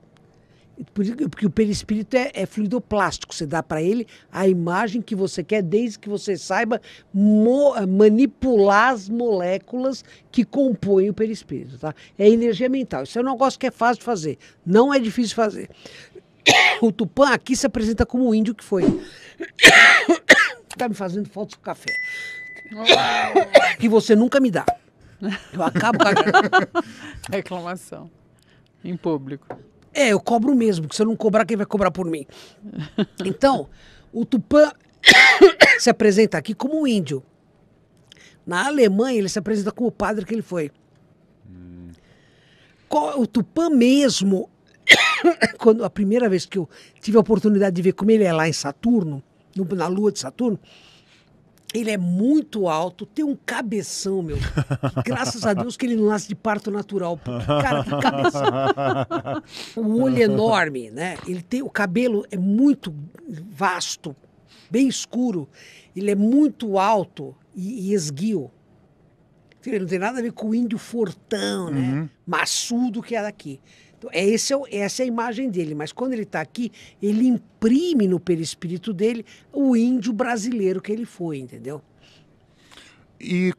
Porque o perispírito é fluidoplástico, você dá para ele a imagem que você quer, desde que você saiba manipular as moléculas que compõem o perispírito. Tá? É energia mental. Isso é um negócio que é fácil de fazer, não é difícil de fazer. O Tupã aqui se apresenta como o índio que foi. Tá me fazendo falta o café. Que você nunca me dá. Eu acabo com a... Reclamação. Em público. Eu cobro mesmo, porque se eu não cobrar, quem vai cobrar por mim? Então, o Tupã se apresenta aqui como um índio. Na Alemanha, ele se apresenta como o padre que ele foi. O Tupã mesmo, quando a primeira vez que eu tive a oportunidade de ver como ele é lá em Saturno, na lua de Saturno, ele é muito alto, tem um cabeção, meu. Graças a Deus que ele não nasce de parto natural. Porque, cara, que cabeção. O olho enorme, né? O cabelo é muito vasto, bem escuro. Ele é muito alto e esguio. Ele não tem nada a ver com o índio fortão, né? Maçudo que é daqui. Então, essa é a imagem dele, mas quando ele está aqui, ele imprime no perispírito dele o índio brasileiro que ele foi, entendeu? E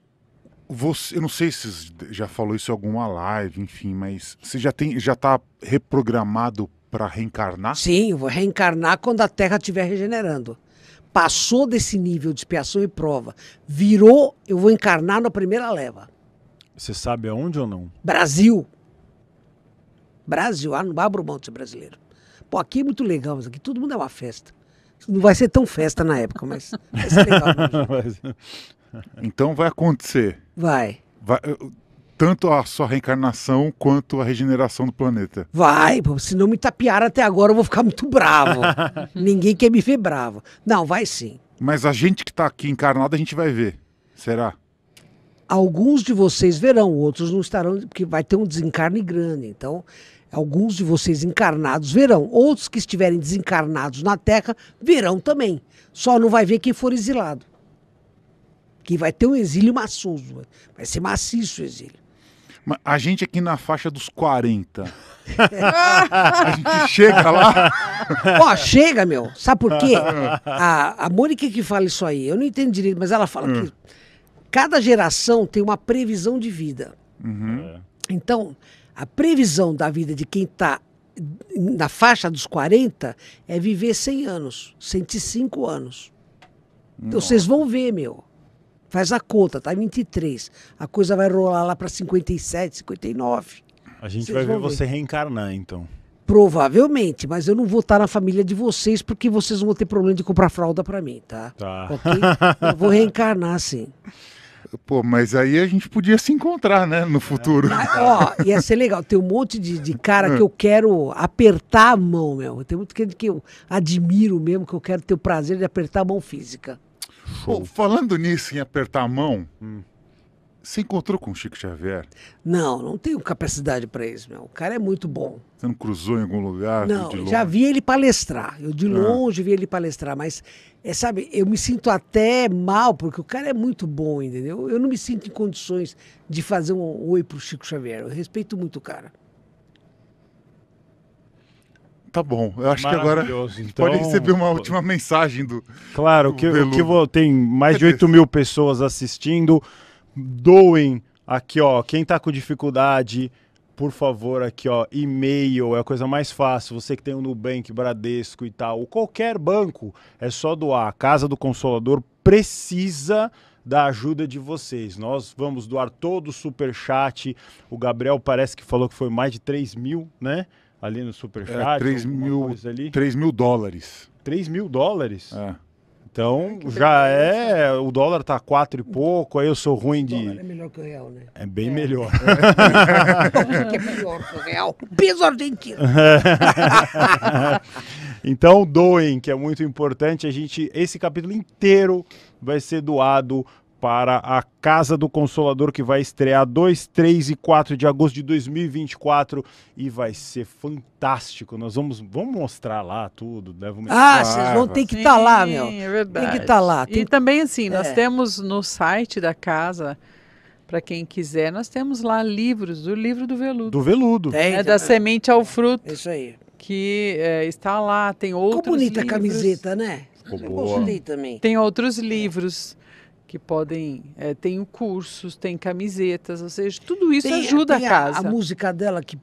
você, eu não sei se você já falou isso em alguma live, enfim, mas você já está reprogramado para reencarnar? Sim, eu vou reencarnar quando a Terra estiver regenerando. Passou desse nível de expiação e prova, virou, eu vou encarnar na primeira leva. Você sabe aonde ou não? Brasil, não vai abrir mão de ser brasileiro. Pô, aqui é muito legal, mas aqui todo mundo é uma festa. Não vai ser tão festa na época, mas vai ser legal. Então vai acontecer. Vai. Tanto a sua reencarnação quanto a regeneração do planeta. Vai, se não me tapearam até agora eu vou ficar muito bravo. Ninguém quer me ver bravo. Não, vai sim. Mas a gente que está aqui encarnado, a gente vai ver. Será? alguns de vocês verão, outros não estarão, porque vai ter um desencarne grande. Então, alguns de vocês encarnados verão. Outros que estiverem desencarnados na Terra verão também. Só não vai ver quem for exilado. Que vai ter um exílio maçoso. Vai ser maciço o exílio. Mas a gente aqui na faixa dos 40. A gente chega lá. Ó, chega, meu. Sabe por quê? A Mônica que fala isso aí. Eu não entendo direito, mas ela fala que cada geração tem uma previsão de vida. Então, a previsão da vida de quem está na faixa dos 40 é viver 100 anos, 105 anos. Então, vocês vão ver, meu. Faz a conta, tá em 23. A coisa vai rolar lá para 57, 59. A gente Vocês vai ver vão ver. você reencarnar, então. Provavelmente, mas eu não vou estar na família de vocês porque vocês vão ter problema de comprar fralda para mim, tá? Tá. Ok? Eu vou reencarnar, sim. Pô, mas aí a gente podia se encontrar, né, no futuro. Ó, ia ser legal. Tem um monte de cara que eu quero apertar a mão, meu. Tem muito gente que eu admiro mesmo, que eu quero ter o prazer de apertar a mão física. Pô, falando nisso, em apertar a mão, você encontrou com o Chico Xavier? Não tenho capacidade para isso, meu. O cara é muito bom. Você não cruzou em algum lugar? Não, de longe? já vi ele palestrar. Eu de longe vi ele palestrar, mas, sabe, eu me sinto até mal, porque o cara é muito bom, entendeu? Eu não me sinto em condições de fazer um oi pro Chico Xavier. Eu respeito muito o cara. Tá bom, eu acho que agora Maravilhoso, então... pode então- receber uma última mensagem do... Claro, do que Veludo. tem mais de 8 mil pessoas assistindo. Doem aqui, ó. Quem tá com dificuldade, por favor, aqui, ó. E-mail é a coisa mais fácil. Você que tem o Nubank, Bradesco e tal, ou qualquer banco, é só doar. A Casa do Consolador precisa da ajuda de vocês. Nós vamos doar todo o superchat. O Gabriel parece que falou que foi mais de 3 mil, né? Ali no superchat. 3 alguma coisa ali. mil dólares. 3 mil dólares? É. Então, já é... O dólar tá 4 e pouco, aí eu sou ruim O dólar é de... melhor que o real, né? É bem melhor. Que é pior que o real. Peso argentino. Então, doem, que é muito importante. Esse capítulo inteiro vai ser doado para a Casa do Consolador, que vai estrear 2, 3 e 4 de agosto de 2024 e vai ser fantástico. Nós vamos mostrar lá tudo, né? Vocês vão ter que estar lá, meu. Sim, é verdade. Tem que estar lá. E também, assim, nós É. temos no site da casa, para quem quiser, nós temos lá livros, do livro do Veludo. Do Veludo. Né, da semente ao fruto, É isso aí. que está lá, tem outros Ficou bonita livros. a camiseta, né? Ficou Eu boa. gostei também. Tem outros livros que podem, tem cursos, tem camisetas, ou seja, tudo isso ajuda tem a casa. A música dela que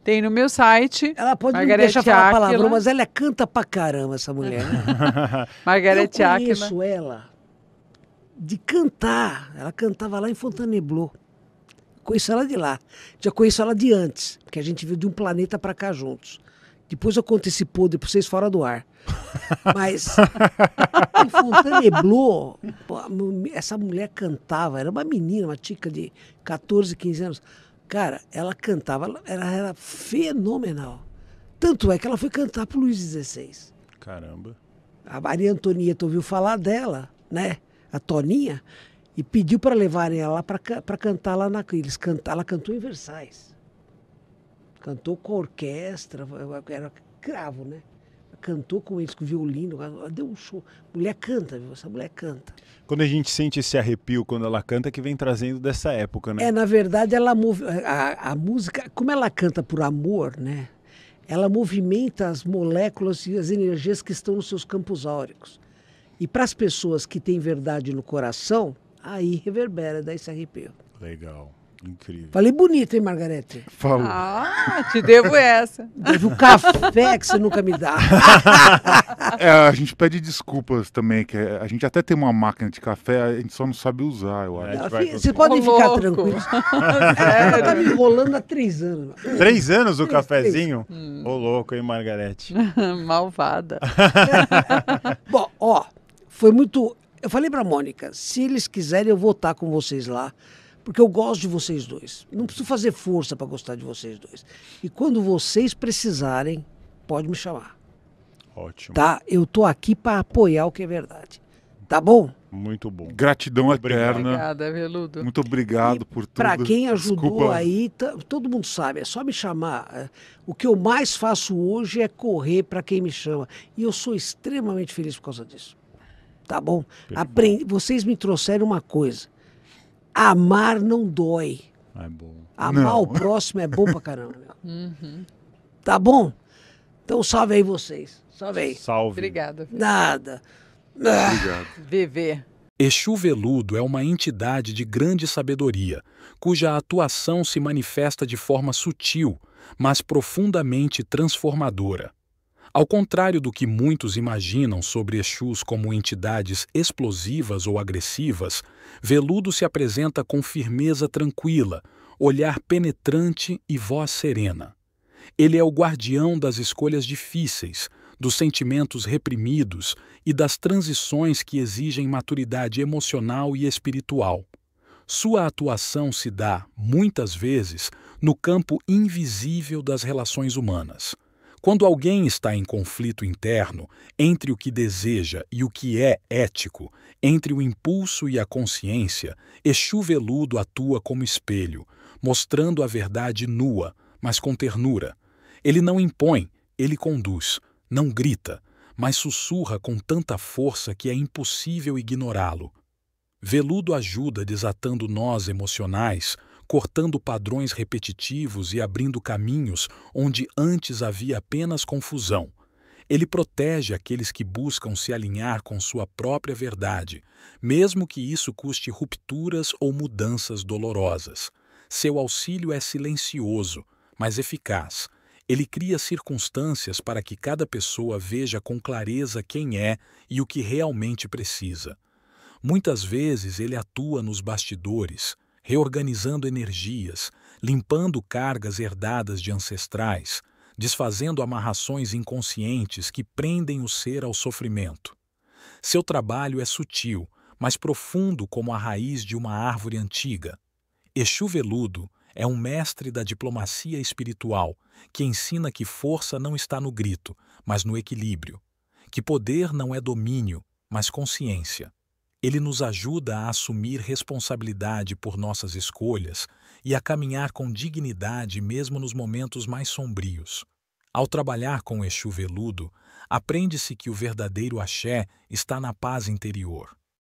Tem no meu site, ela pode não Margarete deixar falar Áquila. palavrão, mas ela canta pra caramba, essa mulher. Né? Margarete Eu Áquila. conheço ela de cantar. Ela cantava lá em Fontainebleau. Conheço ela de lá. Já conheço ela de antes, porque a gente veio de um planeta pra cá juntos. Depois eu conto esse podre pra vocês fora do ar. Mas em Fontainebleau, pô, essa mulher cantava, era uma menina, uma tica de 14, 15 anos. Cara, ela cantava, ela era fenomenal. Tanto é que ela foi cantar pro Luís XVI. Caramba. A Maria Antonieta ouviu falar dela, né? A Toninha, e pediu para levarem ela lá para cantar lá ela cantou em Versailles. Cantou com a orquestra, era cravo, né? Cantou com eles, com violino, ela deu um show. Mulher canta, viu? Essa mulher canta. Quando a gente sente esse arrepio quando ela canta, que vem trazendo dessa época, né? Na verdade, ela a música, como ela canta por amor, né? Ela movimenta as moléculas e as energias que estão nos seus campos áuricos. E para as pessoas que têm verdade no coração, aí reverbera, dá esse arrepio. Legal. Incrível. Falei bonito, hein, Margarete? Falou. Ah, te devo essa. Teve o café que você nunca me dá. A gente pede desculpas também, que a gente até tem uma máquina de café, a gente só não sabe usar, eu acho. É. vai Vocês podem Ô, ficar louco. tranquilos. Ela tá me enrolando há 3 anos. 3 anos o cafezinho? Hum. Ô, louco, hein, Margarete? Malvada. Bom, ó, foi muito... Eu falei pra Mônica, se eles quiserem eu vou estar com vocês lá, porque eu gosto de vocês dois. Não preciso fazer força para gostar de vocês dois. E quando vocês precisarem, pode me chamar. Ótimo. Tá? Eu tô aqui para apoiar o que é verdade. Tá bom? Muito bom. Gratidão eterna. Obrigada, Veludo. Muito obrigado por tudo. Para quem ajudou Desculpa. aí, todo mundo sabe, é só me chamar. O que eu mais faço hoje é correr para quem me chama. E eu sou extremamente feliz por causa disso. Tá bom? Vocês me trouxeram uma coisa. Amar não dói. É bom. Amar o próximo é bom pra caramba. Tá bom? Então salve aí vocês. Salve aí. Salve. Obrigada. Nada. Obrigado. VV. Exu Veludo é uma entidade de grande sabedoria, cuja atuação se manifesta de forma sutil, mas profundamente transformadora. Ao contrário do que muitos imaginam sobre Exus como entidades explosivas ou agressivas, Veludo se apresenta com firmeza tranquila, olhar penetrante e voz serena. Ele é o guardião das escolhas difíceis, dos sentimentos reprimidos e das transições que exigem maturidade emocional e espiritual. Sua atuação se dá, muitas vezes, no campo invisível das relações humanas. Quando alguém está em conflito interno entre o que deseja e o que é ético, entre o impulso e a consciência, Exu Veludo atua como espelho, mostrando a verdade nua, mas com ternura. Ele não impõe, ele conduz, não grita, mas sussurra com tanta força que é impossível ignorá-lo. Veludo ajuda desatando nós emocionais, cortando padrões repetitivos e abrindo caminhos onde antes havia apenas confusão. Ele protege aqueles que buscam se alinhar com sua própria verdade, mesmo que isso custe rupturas ou mudanças dolorosas. Seu auxílio é silencioso, mas eficaz. Ele cria circunstâncias para que cada pessoa veja com clareza quem é e o que realmente precisa. Muitas vezes ele atua nos bastidores, reorganizando energias, limpando cargas herdadas de ancestrais, desfazendo amarrações inconscientes que prendem o ser ao sofrimento. Seu trabalho é sutil, mas profundo como a raiz de uma árvore antiga. Exu Veludo é um mestre da diplomacia espiritual que ensina que força não está no grito, mas no equilíbrio, que poder não é domínio, mas consciência. Ele nos ajuda a assumir responsabilidade por nossas escolhas e a caminhar com dignidade mesmo nos momentos mais sombrios. Ao trabalhar com Exu Veludo, aprende-se que o verdadeiro axé está na paz interior.